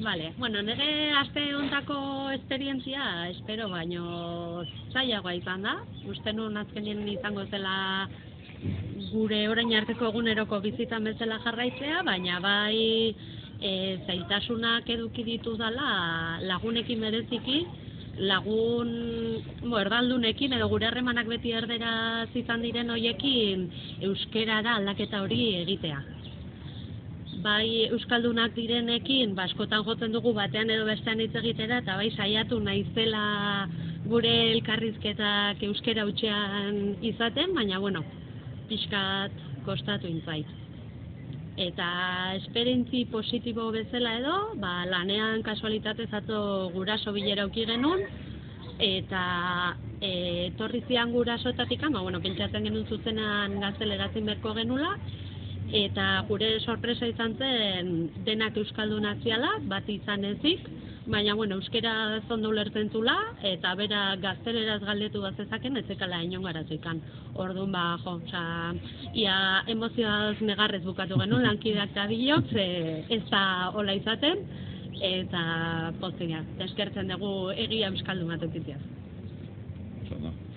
Vale, bueno, nire aste hontako esperientzia, espero baino zailagoa izan da. Uste nuen azkenien izango zela gure orain arteko eguneroko bizitzan bezala jarraitzea, baina bai zailtasunak eduki ditudala lagunekin bereziki, lagun erdaldunekin edo gure harremanak beti erderaz izan diren hoiekin euskerara aldaketa hori egitea. Bai euskaldunak direnekin, askotan jotzen dugu batean edo bestean hitz egitera, eta bai saiatu naizela gure elkarrizketak euskera hutsean izaten, baina bueno, pixkat kostatu intzait. Eta esperientzi positibo bezala edo, lanean kasualitatez atzo guraso bilera eduki genuen, eta etorri zian gurasoetatik, pentsatzen genuen zuzenan gazteleratzen beharko genula, eta gure sorpresa izan zen denak euskaldunak ziala, bat izan ezik, baina euskera zondo ulertzen zula, eta bera gazteleraz galdetu bazezaken, ez zekala inon garazoikan. Orduan, ia emozioaz negarrez bukatu genuen, lankideak eta bilok, ez da hola izaten, eta poztiak, eskertzen dugu egia euskaldun bat eukitziaz.